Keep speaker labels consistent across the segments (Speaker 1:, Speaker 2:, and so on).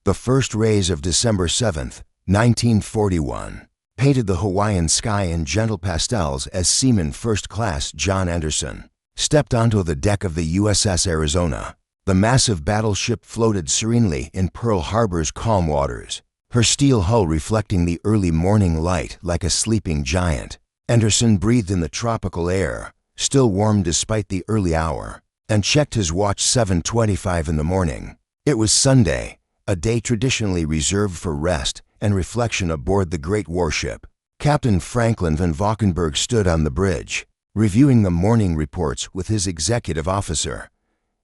Speaker 1: The first rays of December 7, 1941, painted the Hawaiian sky in gentle pastels as Seaman First Class John Anderson stepped onto the deck of the USS Arizona. The massive battleship floated serenely in Pearl Harbor's calm waters, her steel hull reflecting the early morning light like a sleeping giant. Anderson breathed in the tropical air, still warm despite the early hour, and checked his watch 7:25 in the morning. It was Sunday, a day traditionally reserved for rest and reflection aboard the great warship. Captain Franklin von Valkenburg stood on the bridge, reviewing the morning reports with his executive officer.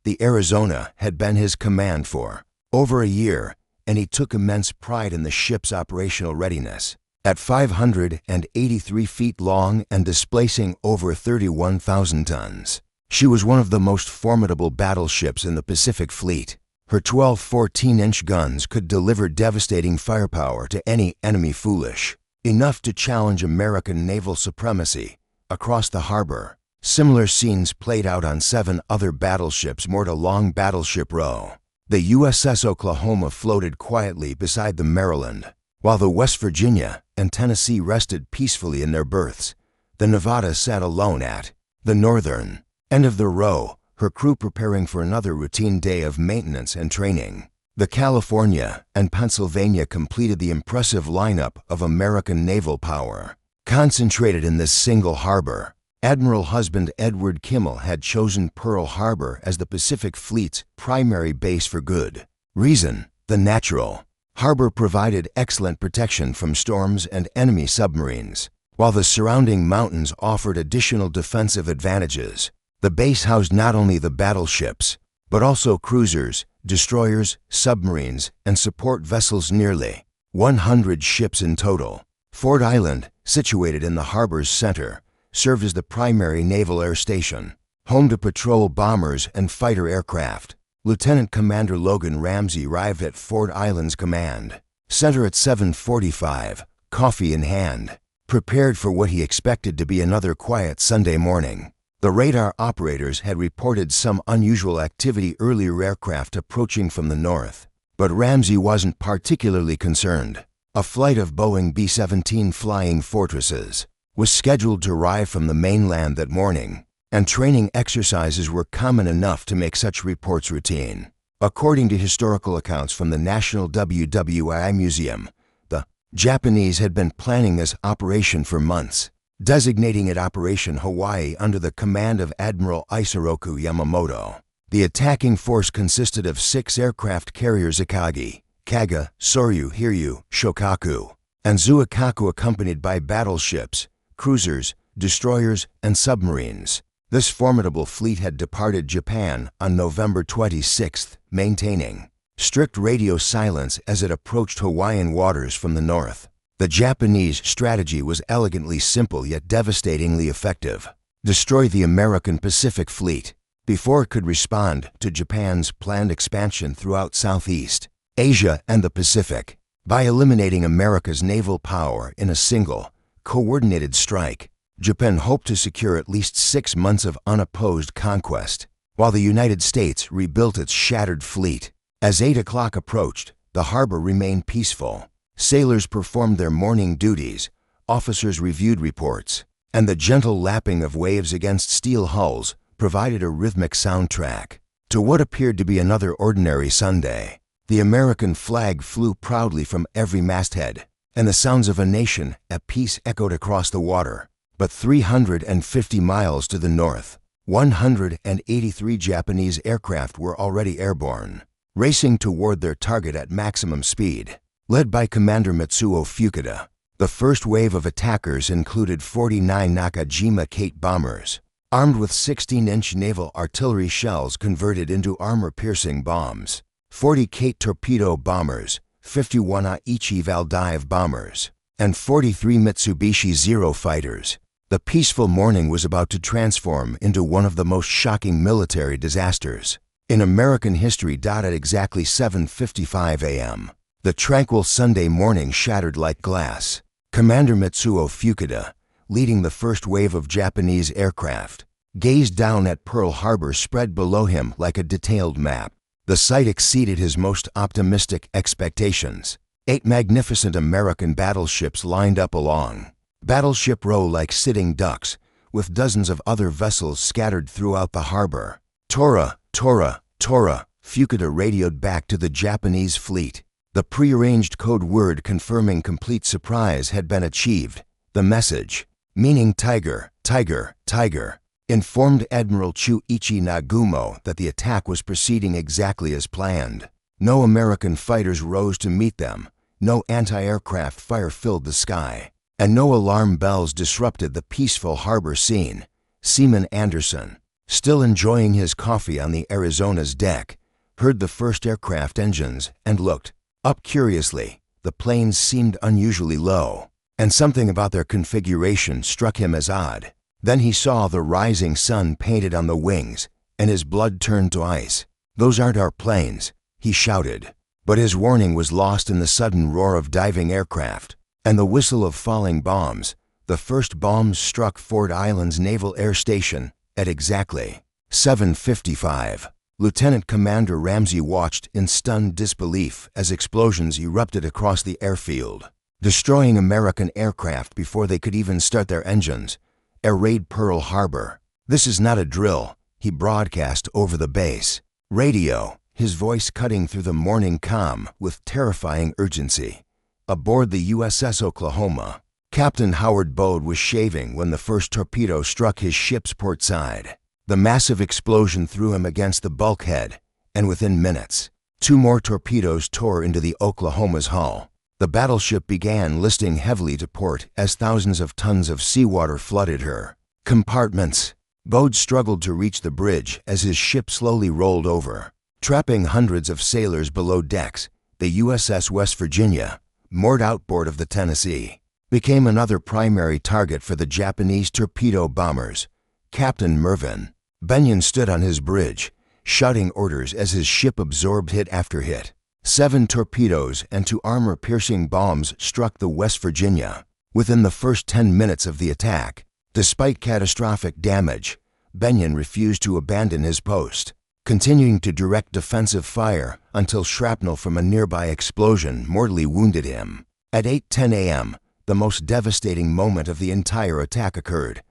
Speaker 1: The Arizona had been his command for over a year, and he took immense pride in the ship's operational readiness. At 583 feet long and displacing over 31,000 tons, she was one of the most formidable battleships in the Pacific Fleet. Her 12 14-inch guns could deliver devastating firepower to any enemy foolish enough to challenge American naval supremacy across the harbor. Similar scenes played out on 7 other battleships moored along Battleship Row. The USS Oklahoma floated quietly beside the Maryland, while the West Virginia and Tennessee rested peacefully in their berths. The Nevada sat alone at the northern end of the row, her crew preparing for another routine day of maintenance and training. The California and Pennsylvania completed the impressive lineup of American naval power. Concentrated in this single harbor, Admiral husband Edward Kimmel had chosen Pearl Harbor as the Pacific Fleet's primary base for good reason. The natural harbor provided excellent protection from storms and enemy submarines, while the surrounding mountains offered additional defensive advantages. The base housed not only the battleships, but also cruisers, destroyers, submarines, and support vessels, nearly 100 ships in total. Ford Island, situated in the harbor's center, served as the primary naval air station, home to patrol bombers and fighter aircraft. Lieutenant Commander Logan Ramsey arrived at Ford Island's command center at 7:45, coffee in hand, prepared for what he expected to be another quiet Sunday morning. The radar operators had reported some unusual activity, earlier aircraft approaching from the north, but Ramsey wasn't particularly concerned. A flight of Boeing B-17 Flying Fortresses was scheduled to arrive from the mainland that morning, and training exercises were common enough to make such reports routine. According to historical accounts from the National WWI Museum, the Japanese had been planning this operation for months, designating it Operation Hawaii under the command of Admiral Isoroku Yamamoto. The attacking force consisted of 6 aircraft carriers: Akagi, Kaga, Soryu, Hiryu, Shokaku, and Zuikaku, accompanied by battleships, cruisers, destroyers, and submarines. This formidable fleet had departed Japan on November 26th, maintaining strict radio silence as it approached Hawaiian waters from the north. The Japanese strategy was elegantly simple yet devastatingly effective: destroy the American Pacific Fleet before it could respond to Japan's planned expansion throughout Southeast Asia and the Pacific. By eliminating America's naval power in a single, coordinated strike, Japan hoped to secure at least 6 months of unopposed conquest, while the United States rebuilt its shattered fleet. As 8 o'clock approached, the harbor remained peaceful. Sailors performed their morning duties, officers reviewed reports, and the gentle lapping of waves against steel hulls provided a rhythmic soundtrack to what appeared to be another ordinary Sunday. The American flag flew proudly from every masthead, and the sounds of a nation at peace echoed across the water. But 350 miles to the north, 183 Japanese aircraft were already airborne, racing toward their target at maximum speed. Led by Commander Mitsuo Fukuda, the first wave of attackers included 49 Nakajima Kate bombers, armed with 16-inch naval artillery shells converted into armor-piercing bombs, 40 Kate torpedo bombers, 51 Aichi Valdive bombers, and 43 Mitsubishi Zero fighters. The peaceful morning was about to transform into one of the most shocking military disasters in American history. At exactly 7:55 a.m., the tranquil Sunday morning shattered like glass. Commander Mitsuo Fukuda, leading the first wave of Japanese aircraft, gazed down at Pearl Harbor spread below him like a detailed map. The sight exceeded his most optimistic expectations. 8 magnificent American battleships lined up along Battleship Row like sitting ducks, with dozens of other vessels scattered throughout the harbor. "Tora, Tora, Tora," Fukuda radioed back to the Japanese fleet. The prearranged code word confirming complete surprise had been achieved. The message, meaning Tiger, Tiger, Tiger, informed Admiral Chuichi Nagumo that the attack was proceeding exactly as planned. No American fighters rose to meet them, no anti-aircraft fire filled the sky, and no alarm bells disrupted the peaceful harbor scene. Seaman Anderson, still enjoying his coffee on the Arizona's deck, heard the first aircraft engines and looked up curiously. The planes seemed unusually low, and something about their configuration struck him as odd. Then he saw the rising sun painted on the wings, and his blood turned to ice. "Those aren't our planes," he shouted. But his warning was lost in the sudden roar of diving aircraft and the whistle of falling bombs. The first bombs struck Ford Island's Naval Air Station at exactly 7:55. Lieutenant Commander Ramsey watched in stunned disbelief as explosions erupted across the airfield, destroying American aircraft before they could even start their engines. "Air raid Pearl Harbor. This is not a drill," he broadcast over the base radio, his voice cutting through the morning calm with terrifying urgency. Aboard the USS Oklahoma, Captain Howard Bode was shaving when the first torpedo struck his ship's port side. The massive explosion threw him against the bulkhead, and within minutes, 2 more torpedoes tore into the Oklahoma's hull. The battleship began listing heavily to port as thousands of tons of seawater flooded her compartments. Bode struggled to reach the bridge as his ship slowly rolled over, trapping hundreds of sailors below decks. The USS West Virginia, moored outboard of the Tennessee, became another primary target for the Japanese torpedo bombers. Captain Mervyn Benyon stood on his bridge, shouting orders as his ship absorbed hit after hit. 7 torpedoes and 2 armor-piercing bombs struck the West Virginia within the first 10 minutes of the attack. Despite catastrophic damage, Benyon refused to abandon his post, continuing to direct defensive fire until shrapnel from a nearby explosion mortally wounded him. At 8:10 a.m., the most devastating moment of the entire attack occurred.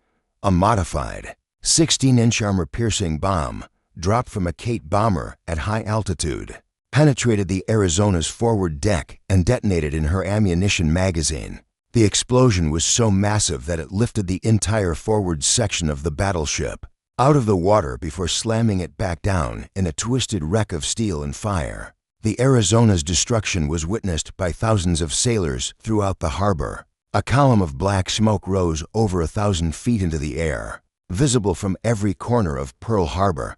Speaker 1: A modified 16-inch armor-piercing bomb, dropped from a Kate bomber at high altitude, penetrated the Arizona's forward deck and detonated in her ammunition magazine. The explosion was so massive that it lifted the entire forward section of the battleship out of the water before slamming it back down in a twisted wreck of steel and fire. The Arizona's destruction was witnessed by thousands of sailors throughout the harbor. A column of black smoke rose over 1,000 feet into the air, visible from every corner of Pearl Harbor.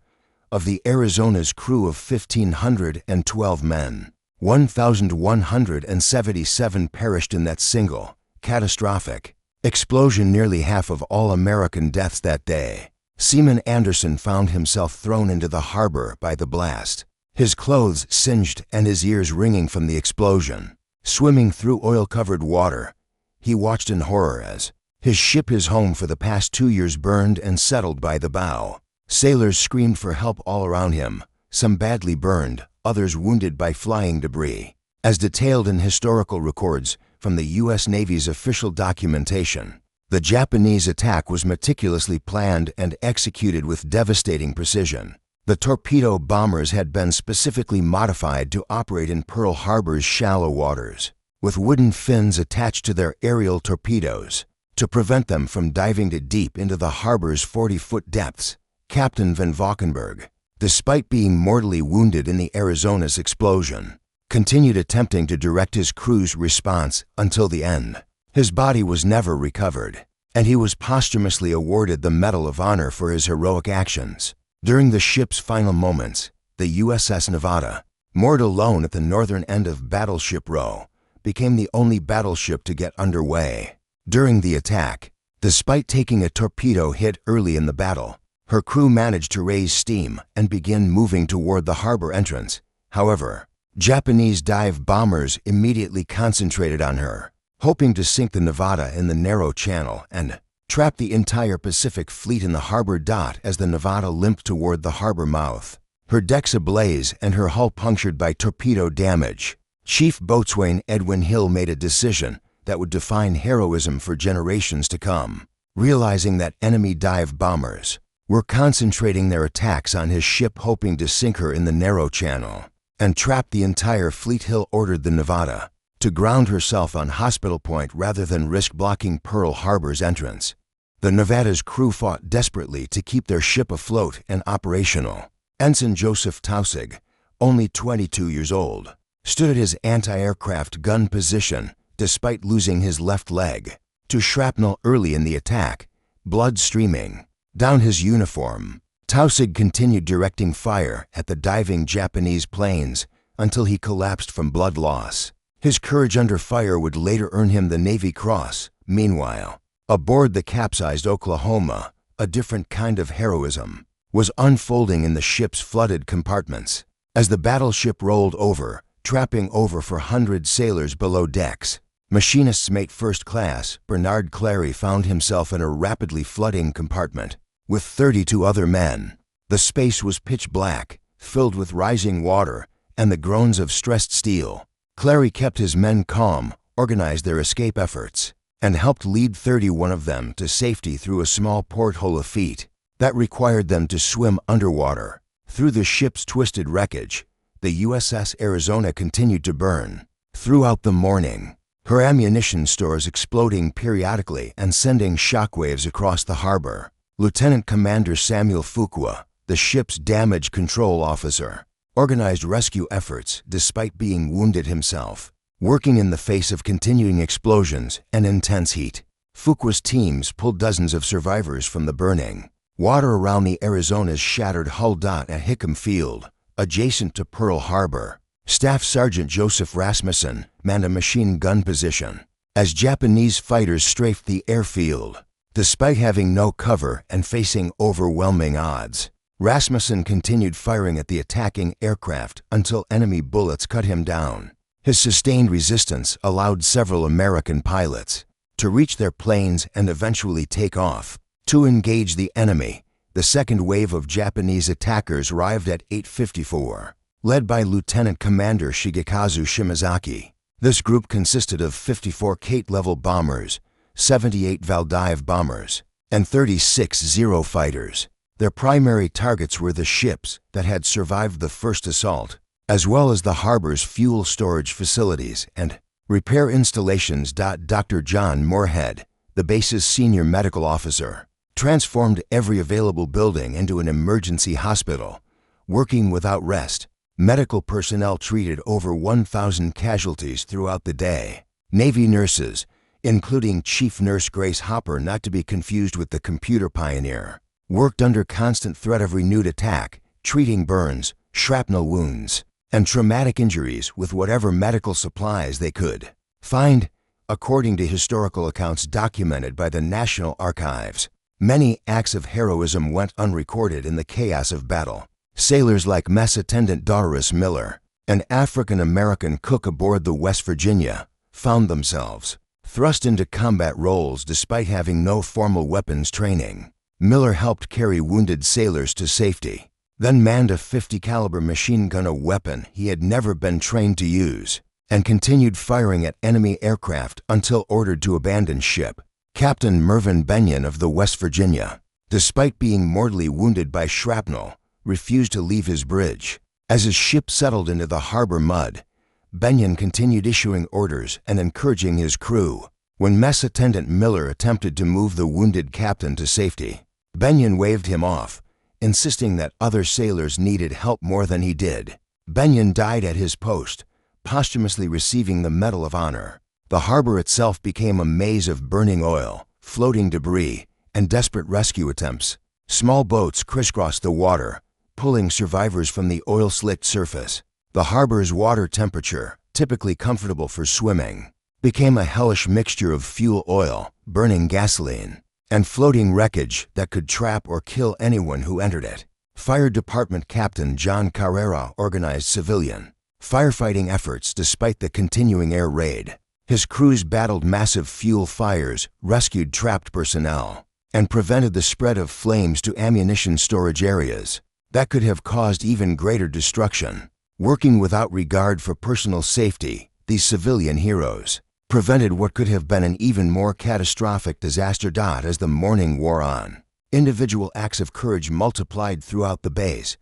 Speaker 1: Of the Arizona's crew of 1,512 men, 1,177 perished in that single, catastrophic explosion, nearly half of all American deaths that day. Seaman Anderson found himself thrown into the harbor by the blast, his clothes singed and his ears ringing from the explosion. Swimming through oil-covered water, he watched in horror as his ship, his home for the past 2 years, burned and settled by the bow. Sailors screamed for help all around him, some badly burned, others wounded by flying debris. As detailed in historical records from the U.S. Navy's official documentation, the Japanese attack was meticulously planned and executed with devastating precision. The torpedo bombers had been specifically modified to operate in Pearl Harbor's shallow waters, with wooden fins attached to their aerial torpedoes to prevent them from diving too deep into the harbor's 40-foot depths. Captain Van Valkenburg, despite being mortally wounded in the Arizona's explosion, continued attempting to direct his crew's response until the end. His body was never recovered, and he was posthumously awarded the Medal of Honor for his heroic actions. During the ship's final moments, the USS Nevada, moored alone at the northern end of Battleship Row, became the only battleship to get underway. During the attack, despite taking a torpedo hit early in the battle, her crew managed to raise steam and begin moving toward the harbor entrance. However, Japanese dive bombers immediately concentrated on her, hoping to sink the Nevada in the narrow channel and trap the entire Pacific Fleet in the harbor. As the Nevada limped toward the harbor mouth, her decks ablaze and her hull punctured by torpedo damage. Chief Boatswain Edwin Hill made a decision that would define heroism for generations to come. Realizing that enemy dive bombers were concentrating their attacks on his ship, hoping to sink her in the narrow channel and trap the entire fleet, Hill ordered the Nevada to ground herself on Hospital Point rather than risk blocking Pearl Harbor's entrance. The Nevada's crew fought desperately to keep their ship afloat and operational. Ensign Joseph Tausig, only 22 years old, stood at his anti-aircraft gun position despite losing his left leg to shrapnel early in the attack, blood streaming down his uniform. Tausig continued directing fire at the diving Japanese planes until he collapsed from blood loss. His courage under fire would later earn him the Navy Cross. Meanwhile, aboard the capsized Oklahoma, a different kind of heroism was unfolding in the ship's flooded compartments. As the battleship rolled over, trapping over 400 sailors below decks, Machinist's mate first class Bernard Clary found himself in a rapidly flooding compartment with 32 other men. The space was pitch black, filled with rising water and the groans of stressed steel. Clary kept his men calm, organized their escape efforts, and helped lead 31 of them to safety through a small porthole of feet that required them to swim underwater. Through the ship's twisted wreckage, the USS Arizona continued to burn throughout the morning, her ammunition stores exploding periodically and sending shockwaves across the harbor. Lieutenant Commander Samuel Fuqua, the ship's damage control officer, organized rescue efforts despite being wounded himself, working in the face of continuing explosions and intense heat. Fuqua's teams pulled dozens of survivors from the burning water around the Arizona's shattered hull at Hickam Field, adjacent to Pearl Harbor. Staff Sergeant Joseph Rasmussen manned a machine gun position as Japanese fighters strafed the airfield. Despite having no cover and facing overwhelming odds, Rasmussen continued firing at the attacking aircraft until enemy bullets cut him down. His sustained resistance allowed several American pilots to reach their planes and eventually take off. To engage the enemy, the second wave of Japanese attackers arrived at 8:54. Led by Lieutenant Commander Shigekazu Shimazaki. This group consisted of 54 Kate-level bombers, 78 Valdive bombers, and 36 Zero fighters. Their primary targets were the ships that had survived the first assault, as well as the harbor's fuel storage facilities and repair installations. Dr. John Moorhead, the base's senior medical officer, transformed every available building into an emergency hospital, working without rest. Medical personnel treated over 1,000 casualties throughout the day. Navy nurses, including Chief Nurse Grace Hopper, not to be confused with the computer pioneer, worked under constant threat of renewed attack, treating burns, shrapnel wounds, and traumatic injuries with whatever medical supplies they could find. According to historical accounts documented by the National Archives, many acts of heroism went unrecorded in the chaos of battle. Sailors like Mess Attendant Doris Miller, an African-American cook aboard the West Virginia, found themselves thrust into combat roles despite having no formal weapons training. Miller helped carry wounded sailors to safety, then manned a .50 caliber machine gun, a weapon he had never been trained to use, and continued firing at enemy aircraft until ordered to abandon ship. Captain Mervyn Benyon of the West Virginia, despite being mortally wounded by shrapnel, refused to leave his bridge. As his ship settled into the harbor mud, Benyon continued issuing orders and encouraging his crew. When Mess Attendant Miller attempted to move the wounded captain to safety, Benyon waved him off, insisting that other sailors needed help more than he did. Benyon died at his post, posthumously receiving the Medal of Honor. The harbor itself became a maze of burning oil, floating debris, and desperate rescue attempts. Small boats crisscrossed the water, pulling survivors from the oil-slicked surface. The harbor's water temperature, typically comfortable for swimming, became a hellish mixture of fuel oil, burning gasoline, and floating wreckage that could trap or kill anyone who entered it. Fire Department Captain John Carrera organized civilian firefighting efforts despite the continuing air raid. His crews battled massive fuel fires, rescued trapped personnel, and prevented the spread of flames to ammunition storage areas. that could have caused even greater destruction. Working without regard for personal safety, these civilian heroes prevented what could have been an even more catastrophic disaster. As the morning wore on, individual acts of courage multiplied throughout the base.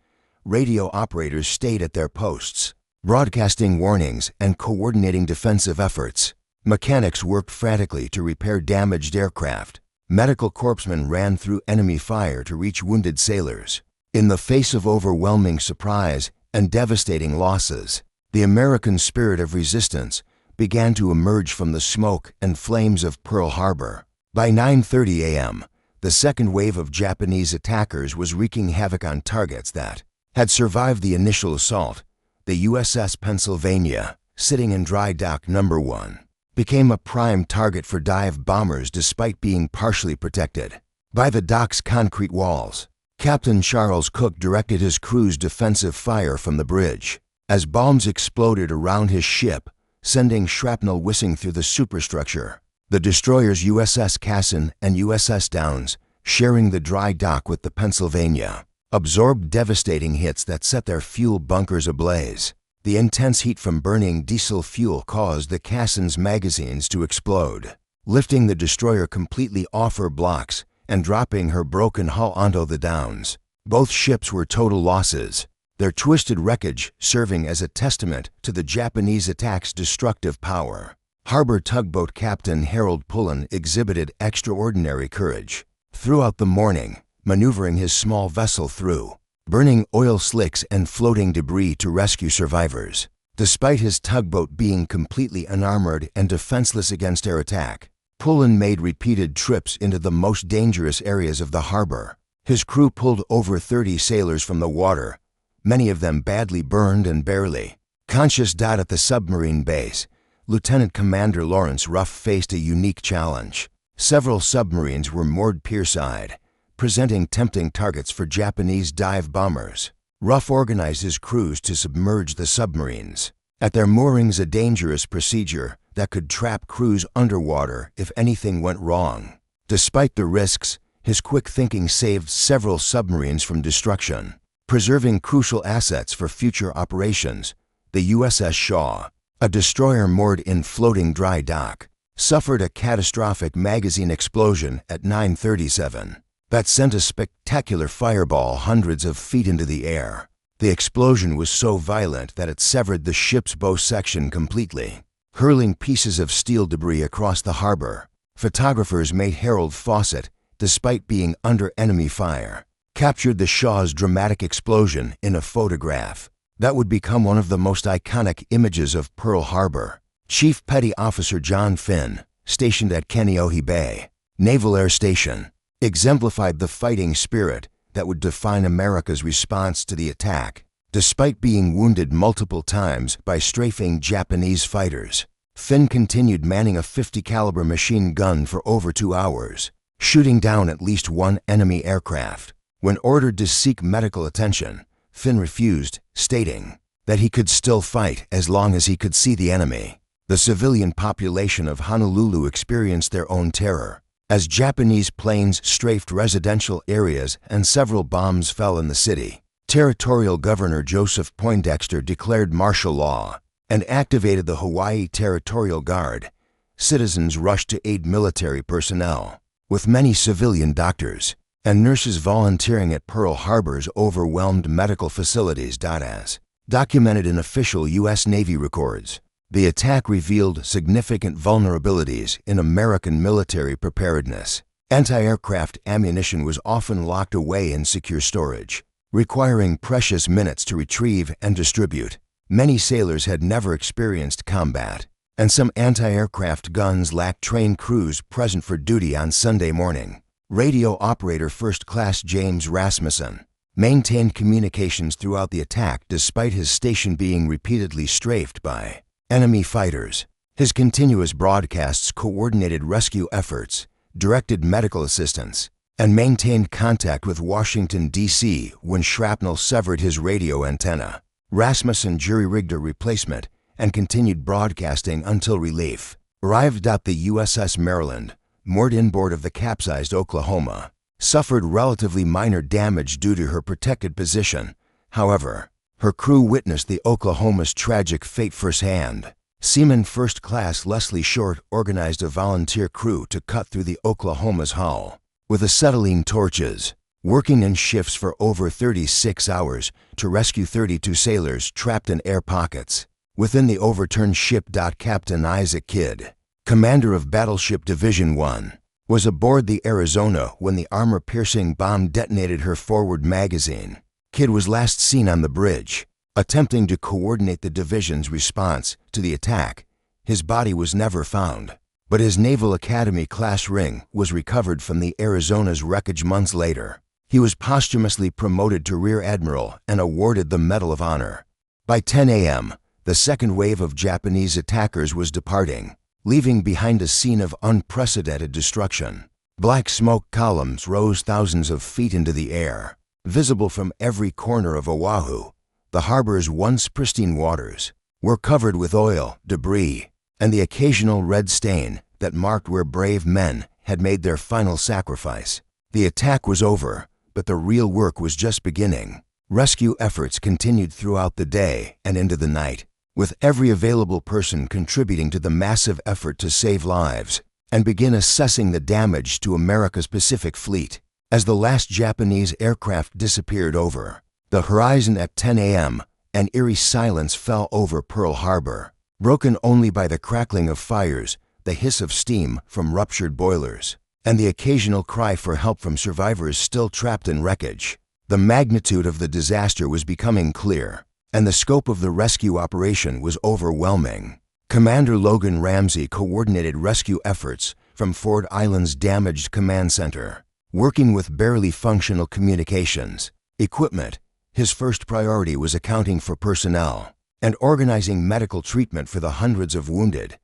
Speaker 1: Radio operators stayed at their posts, broadcasting warnings and coordinating defensive efforts. Mechanics worked frantically to repair damaged aircraft. Medical corpsmen ran through enemy fire to reach wounded sailors. In the face of overwhelming surprise and devastating losses, the American spirit of resistance began to emerge from the smoke and flames of Pearl Harbor. By 9:30 a.m., the second wave of Japanese attackers was wreaking havoc on targets that had survived the initial assault. The USS Pennsylvania, sitting in dry dock number 1, became a prime target for dive bombers despite being partially protected by the dock's concrete walls. Captain Charles Cook directed his crew's defensive fire from the bridge as bombs exploded around his ship, sending shrapnel whizzing through the superstructure. The destroyers USS Cassin and USS Downs, sharing the dry dock with the Pennsylvania, absorbed devastating hits that set their fuel bunkers ablaze. The intense heat from burning diesel fuel caused the Cassin's magazines to explode, lifting the destroyer completely off her blocks and dropping her broken hull onto the Downs. Both ships were total losses, their twisted wreckage serving as a testament to the Japanese attack's destructive power. Harbor tugboat Captain Harold Pullen exhibited extraordinary courage throughout the morning, maneuvering his small vessel through burning oil slicks and floating debris to rescue survivors. Despite his tugboat being completely unarmored and defenseless against air attack, Pullen made repeated trips into the most dangerous areas of the harbor. His crew pulled over 30 sailors from the water, many of them badly burned and barely conscious. At the submarine base, Lieutenant Commander Lawrence Ruff faced a unique challenge. Several submarines were moored pierside, presenting tempting targets for Japanese dive bombers. Ruff organized his crews to submerge the submarines at their moorings, a dangerous procedure that could trap crews underwater if anything went wrong. Despite the risks, his quick thinking saved several submarines from destruction, preserving crucial assets for future operations. The USS Shaw, a destroyer moored in floating dry dock, suffered a catastrophic magazine explosion at 9:37 that sent a spectacular fireball hundreds of feet into the air. The explosion was so violent that it severed the ship's bow section completely, hurling pieces of steel debris across the harbor. Photographers made Harold Fawcett, despite being under enemy fire, captured the Shaw's dramatic explosion in a photograph that would become one of the most iconic images of Pearl Harbor. Chief Petty Officer John Finn, stationed at Kaneohe Bay Naval Air Station, exemplified the fighting spirit that would define America's response to the attack. Despite being wounded multiple times by strafing Japanese fighters, Finn continued manning a .50 caliber machine gun for over 2 hours, shooting down at least one enemy aircraft. When ordered to seek medical attention, Finn refused, stating that he could still fight as long as he could see the enemy. The civilian population of Honolulu experienced their own terror as Japanese planes strafed residential areas and several bombs fell in the city. Territorial Governor Joseph Poindexter declared martial law and activated the Hawaii Territorial Guard. Citizens rushed to aid military personnel, with many civilian doctors and nurses volunteering at Pearl Harbor's overwhelmed medical facilities. As documented in official U.S. Navy records, the attack revealed significant vulnerabilities in American military preparedness. Anti-aircraft ammunition was often locked away in secure storage, requiring precious minutes to retrieve and distribute. Many sailors had never experienced combat, and some anti-aircraft guns lacked trained crews present for duty on Sunday morning. Radio operator First Class James Rasmussen maintained communications throughout the attack despite his station being repeatedly strafed by enemy fighters. His continuous broadcasts coordinated rescue efforts, directed medical assistance, and maintained contact with Washington, D.C. when shrapnel severed his radio antenna. Rasmussen jury-rigged a replacement and continued broadcasting until relief arrived. The USS Maryland, moored inboard of the capsized Oklahoma, suffered relatively minor damage due to her protected position. However, her crew witnessed the Oklahoma's tragic fate firsthand. Seaman First Class Leslie Short organized a volunteer crew to cut through the Oklahoma's hull with acetylene torches, working in shifts for over 36 hours to rescue 32 sailors trapped in air pockets within the overturned ship. Captain Isaac Kidd, commander of Battleship Division 1, was aboard the Arizona when the armor-piercing bomb detonated her forward magazine. Kidd was last seen on the bridge, attempting to coordinate the division's response to the attack. His body was never found, but his Naval Academy class ring was recovered from the Arizona's wreckage months later. He was posthumously promoted to Rear Admiral and awarded the Medal of Honor. By 10 a.m., the second wave of Japanese attackers was departing, leaving behind a scene of unprecedented destruction. Black smoke columns rose thousands of feet into the air, visible from every corner of Oahu. The harbor's once pristine waters were covered with oil, debris, and the occasional red stain that marked where brave men had made their final sacrifice. The attack was over, but the real work was just beginning. Rescue efforts continued throughout the day and into the night, with every available person contributing to the massive effort to save lives and begin assessing the damage to America's Pacific Fleet. As the last Japanese aircraft disappeared over the horizon at 10 a.m., an eerie silence fell over Pearl Harbor, broken only by the crackling of fires, the hiss of steam from ruptured boilers, and the occasional cry for help from survivors still trapped in wreckage. The magnitude of the disaster was becoming clear, and the scope of the rescue operation was overwhelming. Commander Logan Ramsey coordinated rescue efforts from Ford Island's damaged command center, working with barely functional communications equipment. His first priority was accounting for personnel and organizing medical treatment for the hundreds of wounded.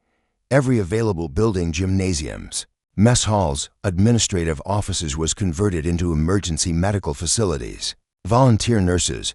Speaker 1: Every available building, gymnasiums, mess halls, administrative offices was converted into emergency medical facilities. Volunteer nurses,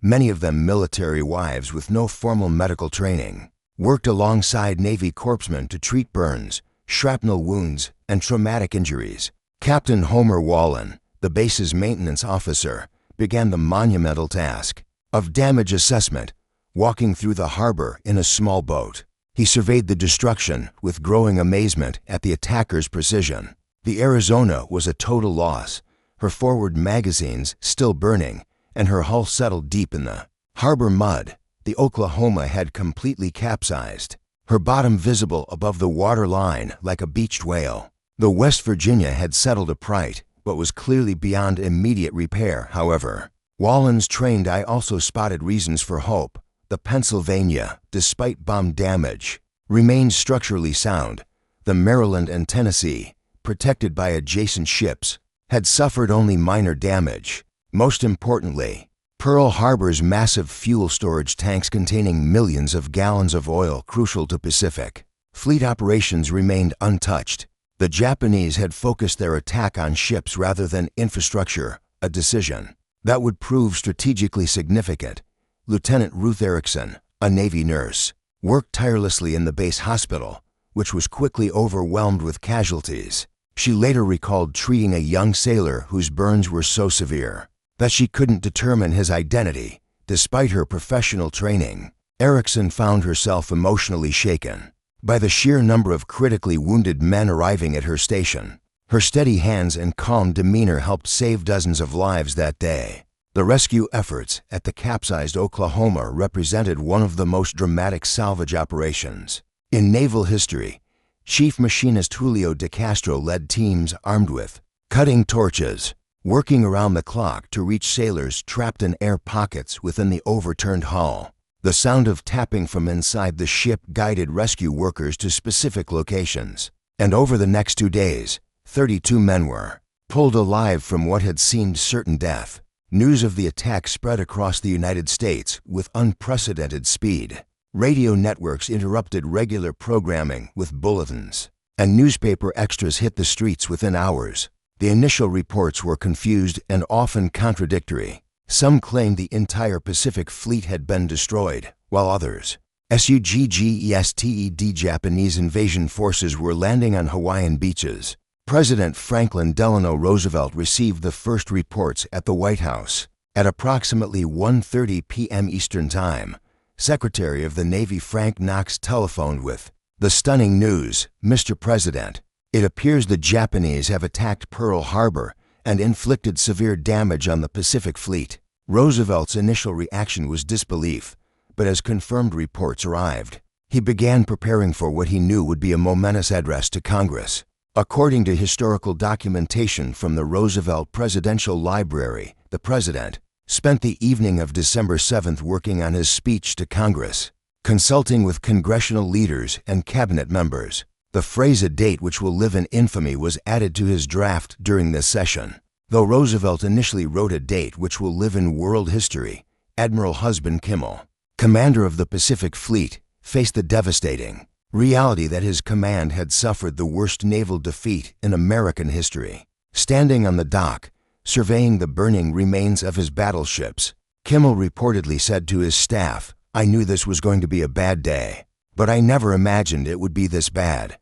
Speaker 1: many of them military wives with no formal medical training, worked alongside Navy corpsmen to treat burns, shrapnel wounds, and traumatic injuries. Captain Homer Wallen, the base's maintenance officer, began the monumental task of damage assessment, walking through the harbor in a small boat. He surveyed the destruction with growing amazement at the attackers' precision. The Arizona was a total loss, her forward magazines still burning, and her hull settled deep in the harbor mud. The Oklahoma had completely capsized, her bottom visible above the water line like a beached whale. The West Virginia had settled upright, but was clearly beyond immediate repair. However, Wallen's trained eye also spotted reasons for hope. The Pennsylvania, despite bomb damage, remained structurally sound. The Maryland and Tennessee, protected by adjacent ships, had suffered only minor damage. Most importantly, Pearl Harbor's massive fuel storage tanks containing millions of gallons of oil crucial to Pacific Fleet operations remained untouched. The Japanese had focused their attack on ships rather than infrastructure, a decision that would prove strategically significant. Lieutenant Ruth Erickson, a Navy nurse, worked tirelessly in the base hospital, which was quickly overwhelmed with casualties. She later recalled treating a young sailor whose burns were so severe that she couldn't determine his identity. Despite her professional training, Erickson found herself emotionally shaken by the sheer number of critically wounded men arriving at her station. Her steady hands and calm demeanor helped save dozens of lives that day. The rescue efforts at the capsized Oklahoma represented one of the most dramatic salvage operations in naval history. Chief Machinist Julio de Castro led teams armed with cutting torches, working around the clock to reach sailors trapped in air pockets within the overturned hull. The sound of tapping from inside the ship guided rescue workers to specific locations, and over the next 2 days, 32 men were pulled alive from what had seemed certain death. News of the attack spread across the United States with unprecedented speed. Radio networks interrupted regular programming with bulletins, and newspaper extras hit the streets within hours. The initial reports were confused and often contradictory. Some claimed the entire Pacific Fleet had been destroyed, while others, SUGGESTED Japanese invasion forces were landing on Hawaiian beaches. President Franklin Delano Roosevelt received the first reports at the White House. At approximately 1:30 p.m. Eastern Time, Secretary of the Navy Frank Knox telephoned with the stunning news, "Mr. President, it appears the Japanese have attacked Pearl Harbor and inflicted severe damage on the Pacific Fleet." Roosevelt's initial reaction was disbelief, but as confirmed reports arrived, he began preparing for what he knew would be a momentous address to Congress. According to historical documentation from the Roosevelt Presidential Library, the president spent the evening of December 7th working on his speech to Congress, consulting with congressional leaders and cabinet members. The phrase "a date which will live in infamy" was added to his draft during this session. Though Roosevelt initially wrote "a date which will live in world history," Admiral Husband Kimmel, commander of the Pacific Fleet, faced the devastating reality that his command had suffered the worst naval defeat in American history. Standing on the dock, surveying the burning remains of his battleships, Kimmel reportedly said to his staff, "I knew this was going to be a bad day, but I never imagined it would be this bad."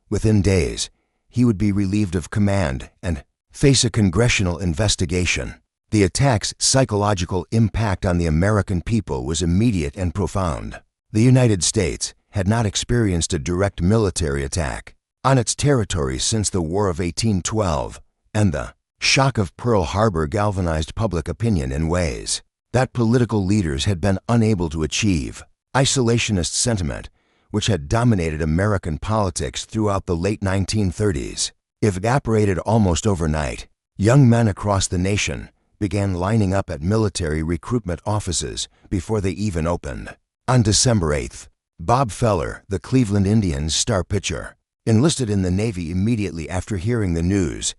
Speaker 1: Within days, he would be relieved of command and face a congressional investigation. The attack's psychological impact on the American people was immediate and profound. The United States had not experienced a direct military attack on its territory since the War of 1812, and the shock of Pearl Harbor galvanized public opinion in ways that political leaders had been unable to achieve. Isolationist sentiment, which had dominated American politics throughout the late 1930s, evaporated almost overnight. Young men across the nation began lining up at military recruitment offices before they even opened. On December 8th, Bob Feller, the Cleveland Indians' star pitcher, enlisted in the Navy immediately after hearing the news.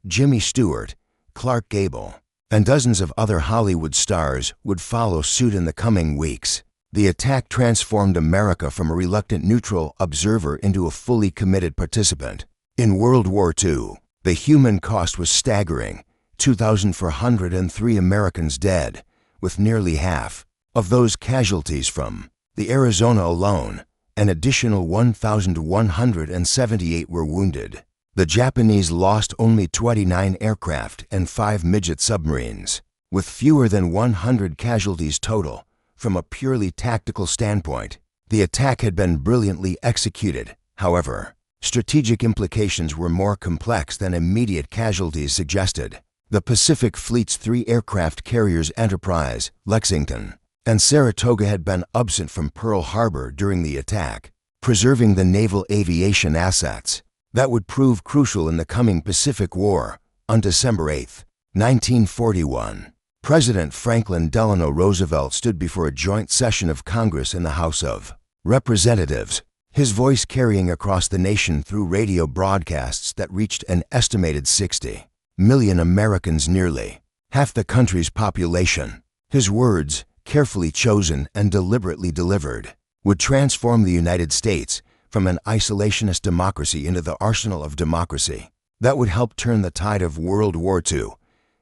Speaker 1: Jimmy Stewart, Clark Gable, and dozens of other Hollywood stars would follow suit in the coming weeks. The attack transformed America from a reluctant neutral observer into a fully committed participant. In World War II, the human cost was staggering: 2,403 Americans dead, with nearly half of those casualties from the Arizona alone. An additional 1,178 were wounded. The Japanese lost only 29 aircraft and 5 midget submarines, with fewer than 100 casualties total. From a purely tactical standpoint, the attack had been brilliantly executed. However, strategic implications were more complex than immediate casualties suggested. The Pacific Fleet's 3 aircraft carriers Enterprise, Lexington, and Saratoga had been absent from Pearl Harbor during the attack, preserving the naval aviation assets that would prove crucial in the coming Pacific War. On December 8, 1941, President Franklin Delano Roosevelt stood before a joint session of Congress in the House of Representatives, his voice carrying across the nation through radio broadcasts that reached an estimated 60 million Americans, nearly half the country's population. His words, carefully chosen and deliberately delivered, would transform the United States from an isolationist democracy into the arsenal of democracy that would help turn the tide of World War II.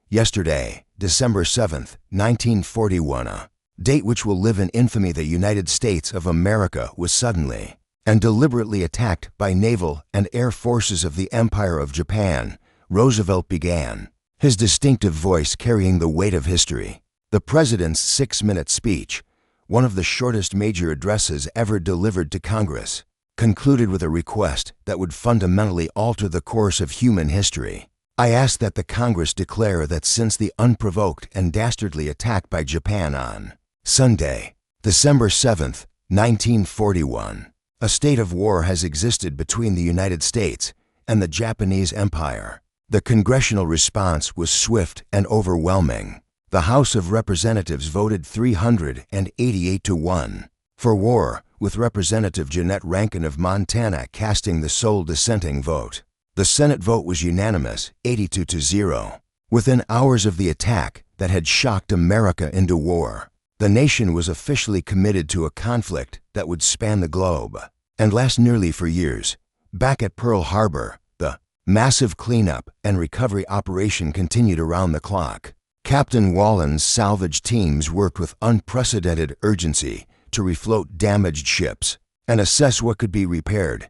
Speaker 1: Yesterday, December 7, 1941, a date which will live in infamy. The United States of America was suddenly and deliberately attacked by naval and air forces of the Empire of Japan. Roosevelt began, his distinctive voice carrying the weight of history. The president's 6-minute speech, one of the shortest major addresses ever delivered to Congress, concluded with a request that would fundamentally alter the course of human history. "I ask that the Congress declare that since the unprovoked and dastardly attack by Japan on Sunday, December 7, 1941, a state of war has existed between the United States and the Japanese Empire." The congressional response was swift and overwhelming. The House of Representatives voted 388 to 1 for war, with Representative Jeanette Rankin of Montana casting the sole dissenting vote. The Senate vote was unanimous, 82 to 0. Within hours of the attack that had shocked America into war, the nation was officially committed to a conflict that would span the globe and last nearly for years. Back at Pearl Harbor, the massive cleanup and recovery operation continued around the clock. Captain Wallen's salvage teams worked with unprecedented urgency to refloat damaged ships and assess what could be repaired.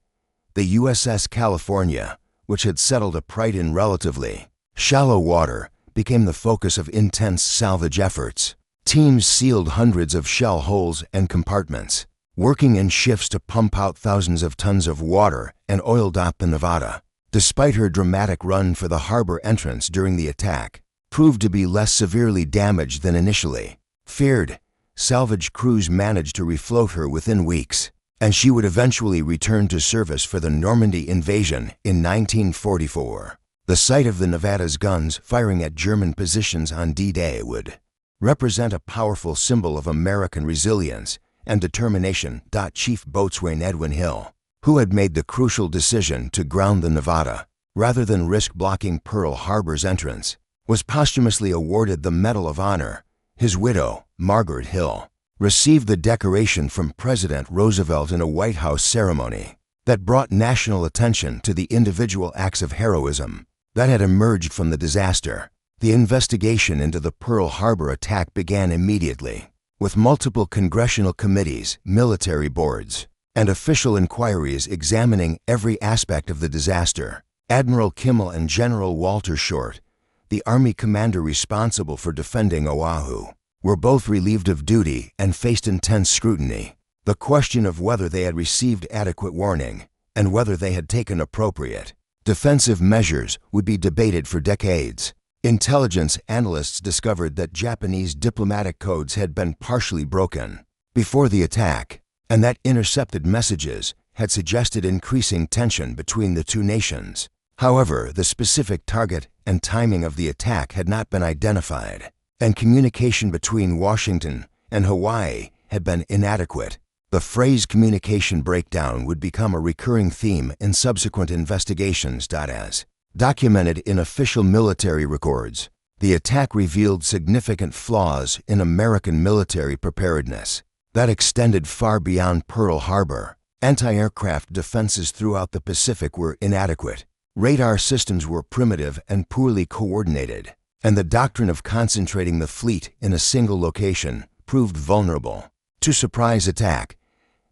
Speaker 1: The USS California, which had settled upright in relatively shallow water, became the focus of intense salvage efforts. Teams sealed hundreds of shell holes and compartments, working in shifts to pump out thousands of tons of water and oiled up the Nevada. Despite her dramatic run for the harbor entrance during the attack, proved to be less severely damaged than initially feared, salvage crews managed to refloat her within weeks, and she would eventually return to service for the Normandy invasion in 1944. The sight of the Nevada's guns firing at German positions on D-Day would represent a powerful symbol of American resilience and determination. Chief Boatswain Edwin Hill, who had made the crucial decision to ground the Nevada rather than risk blocking Pearl Harbor's entrance, was posthumously awarded the Medal of Honor. His widow, Margaret Hill, received the decoration from President Roosevelt in a White House ceremony that brought national attention to the individual acts of heroism that had emerged from the disaster. The investigation into the Pearl Harbor attack began immediately, with multiple congressional committees, military boards, and official inquiries examining every aspect of the disaster. Admiral Kimmel and General Walter Short, the Army commander responsible for defending Oahu, were both relieved of duty and faced intense scrutiny. The question of whether they had received adequate warning and whether they had taken appropriate defensive measures would be debated for decades. Intelligence analysts discovered that Japanese diplomatic codes had been partially broken before the attack, and that intercepted messages had suggested increasing tension between the two nations. However, the specific target and timing of the attack had not been identified, and communication between Washington and Hawaii had been inadequate. The phrase communication breakdown would become a recurring theme in subsequent investigations. As documented in official military records, the attack revealed significant flaws in American military preparedness that extended far beyond Pearl Harbor. Anti-aircraft defenses throughout the Pacific were inadequate. Radar systems were primitive and poorly coordinated, and the doctrine of concentrating the fleet in a single location proved vulnerable to surprise attack.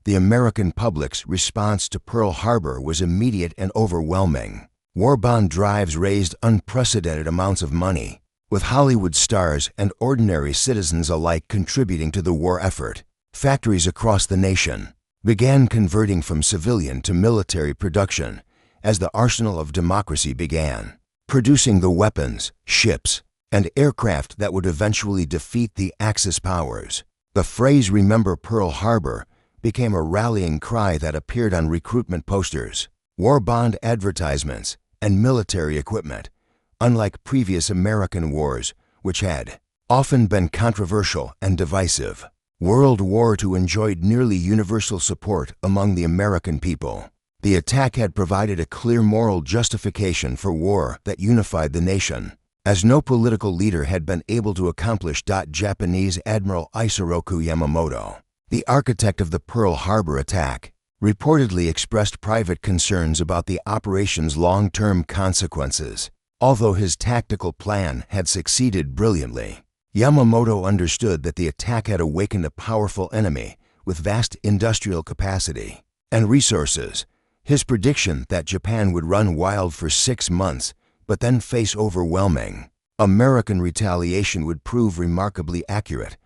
Speaker 1: The American public's response to Pearl Harbor was immediate and overwhelming. War bond drives raised unprecedented amounts of money, with Hollywood stars and ordinary citizens alike contributing to the war effort. Factories across the nation began converting from civilian to military production as the arsenal of democracy began producing the weapons, ships, and aircraft that would eventually defeat the Axis powers. The phrase "Remember Pearl Harbor" became a rallying cry that appeared on recruitment posters, war bond advertisements, and military equipment. Unlike previous American wars, which had often been controversial and divisive, World War II enjoyed nearly universal support among the American people. The attack had provided a clear moral justification for war that unified the nation, as no political leader had been able to accomplish. Japanese Admiral Isoroku Yamamoto, the architect of the Pearl Harbor attack, reportedly expressed private concerns about the operation's long-term consequences. Although his tactical plan had succeeded brilliantly, Yamamoto understood that the attack had awakened a powerful enemy with vast industrial capacity and resources. His prediction that Japan would run wild for 6 months but then face overwhelming American retaliation would prove remarkably accurate.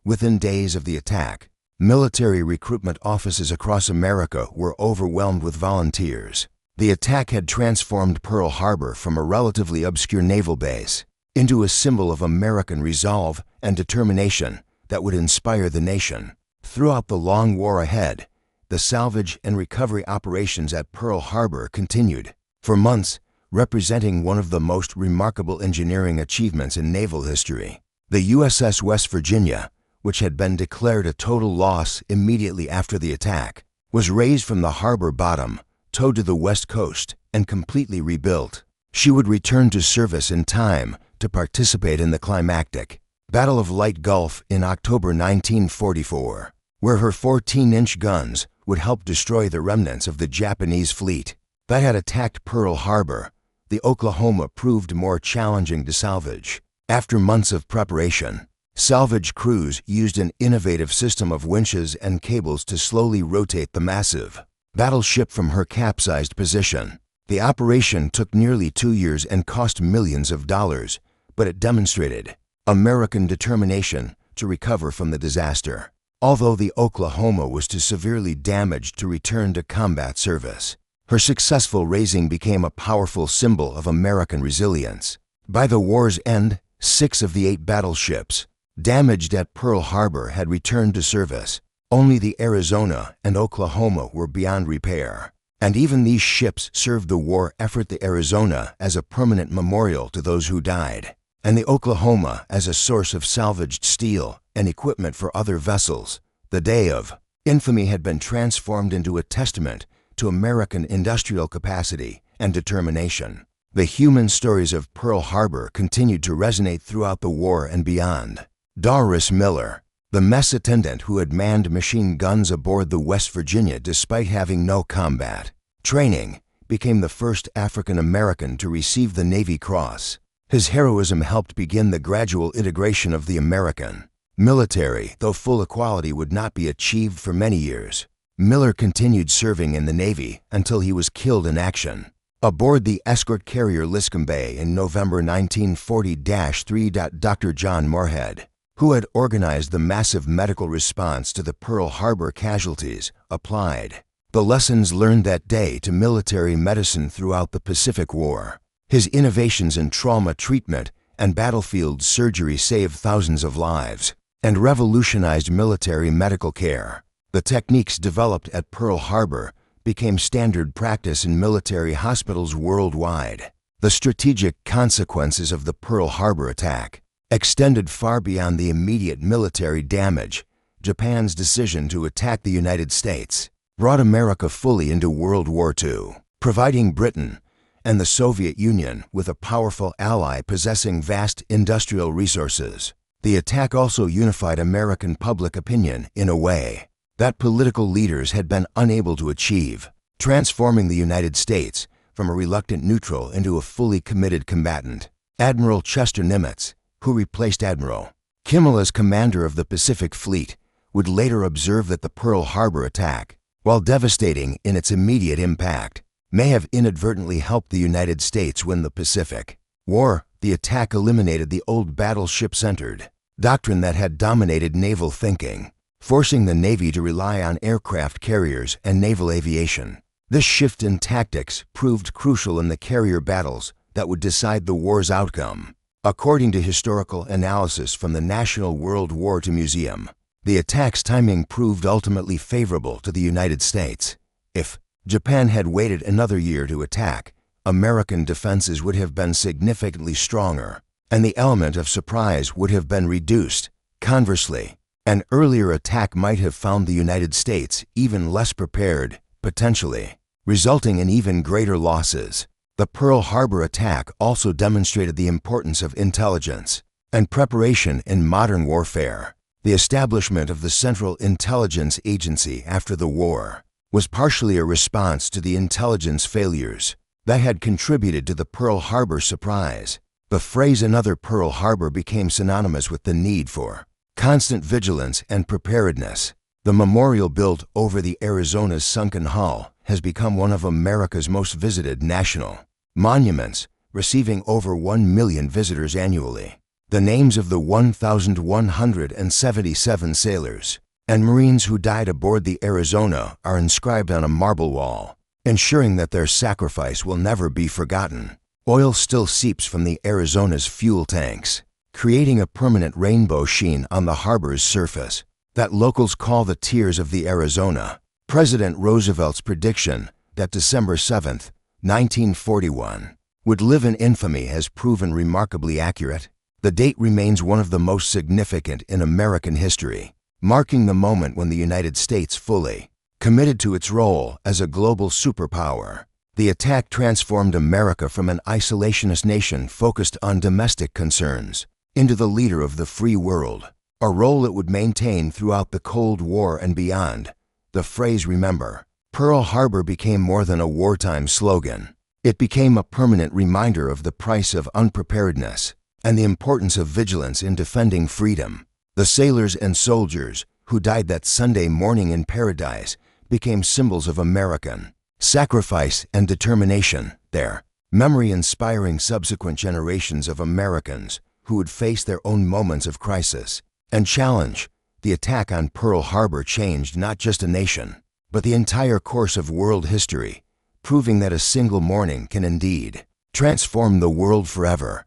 Speaker 1: Within days of the attack, military recruitment offices across America were overwhelmed with volunteers. The attack had transformed Pearl Harbor from a relatively obscure naval base into a symbol of American resolve and determination that would inspire the nation. Throughout the long war ahead, the salvage and recovery operations at Pearl Harbor continued for months, representing one of the most remarkable engineering achievements in naval history. The USS West Virginia, which had been declared a total loss immediately after the attack, was raised from the harbor bottom, towed to the west coast, and completely rebuilt. She would return to service in time to participate in the climactic Battle of Light Gulf in October 1944, where her 14-inch guns would help destroy the remnants of the Japanese fleet that had attacked Pearl Harbor. The Oklahoma proved more challenging to salvage. After months of preparation, salvage crews used an innovative system of winches and cables to slowly rotate the massive battleship from her capsized position. The operation took nearly 2 years and cost millions of dollars, but it demonstrated American determination to recover from the disaster. Although the Oklahoma was too severely damaged to return to combat service, her successful raising became a powerful symbol of American resilience. By the war's end, 6 of the 8 battleships damaged at Pearl Harbor had returned to service. Only the Arizona and Oklahoma were beyond repair, and even these ships served the war effort. The Arizona as a permanent memorial to those who died, and the Oklahoma as a source of salvaged steel and equipment for other vessels. The day of infamy had been transformed into a testament to American industrial capacity and determination. The human stories of Pearl Harbor continued to resonate throughout the war and beyond. Doris Miller, the mess attendant who had manned machine guns aboard the West Virginia despite having no combat training, became the first African American to receive the Navy Cross. His heroism helped begin the gradual integration of the American military. Though full equality would not be achieved for many years, Miller continued serving in the Navy until he was killed in action aboard the escort carrier Liscombe Bay in November 1940-3. Dr. John Moorhead, who had organized the massive medical response to the Pearl Harbor casualties, applied the lessons learned that day to military medicine throughout the Pacific War. His innovations in trauma treatment and battlefield surgery saved thousands of lives and revolutionized military medical care. The techniques developed at Pearl Harbor became standard practice in military hospitals worldwide. The strategic consequences of the Pearl Harbor attack extended far beyond the immediate military damage. Japan's decision to attack the United States brought America fully into World War II, providing Britain and the Soviet Union with a powerful ally possessing vast industrial resources. The attack also unified American public opinion in a way that political leaders had been unable to achieve, transforming the United States from a reluctant neutral into a fully committed combatant. Admiral Chester Nimitz, who replaced Admiral Kimmel as commander of the Pacific Fleet, would later observe that the Pearl Harbor attack, while devastating in its immediate impact, may have inadvertently helped the United States win the Pacific War. The attack eliminated the old battleship-centered doctrine that had dominated naval thinking, forcing the Navy to rely on aircraft carriers and naval aviation. This shift in tactics proved crucial in the carrier battles that would decide the war's outcome. According to historical analysis from the National World War II Museum, the attack's timing proved ultimately favorable to the United States. If Japan had waited another year to attack, American defenses would have been significantly stronger, and the element of surprise would have been reduced. Conversely, an earlier attack might have found the United States even less prepared, potentially resulting in even greater losses. The Pearl Harbor attack also demonstrated the importance of intelligence and preparation in modern warfare. The establishment of the Central Intelligence Agency after the war was partially a response to the intelligence failures that had contributed to the Pearl Harbor surprise. The phrase "another Pearl Harbor" became synonymous with the need for constant vigilance and preparedness. The memorial built over the Arizona's sunken hull has become one of America's most visited national monuments, receiving over 1 million visitors annually. The names of the 1,177 sailors and Marines who died aboard the Arizona are inscribed on a marble wall, ensuring that their sacrifice will never be forgotten. Oil still seeps from the Arizona's fuel tanks, creating a permanent rainbow sheen on the harbor's surface that locals call the tears of the Arizona. President Roosevelt's prediction that December 7, 1941, would live in infamy has proven remarkably accurate. The date remains one of the most significant in American history, marking the moment when the United States fully committed to its role as a global superpower. The attack transformed America from an isolationist nation focused on domestic concerns into the leader of the free world, a role it would maintain throughout the Cold War and beyond. The phrase "Remember Pearl Harbor" became more than a wartime slogan. It became a permanent reminder of the price of unpreparedness and the importance of vigilance in defending freedom. The sailors and soldiers who died that Sunday morning in paradise became symbols of American sacrifice, and determination. Their memory inspiring subsequent generations of Americans who would face their own moments of crisis and challenge. The attack on Pearl Harbor changed not just a nation, but the entire course of world history, proving that a single morning can indeed transform the world forever.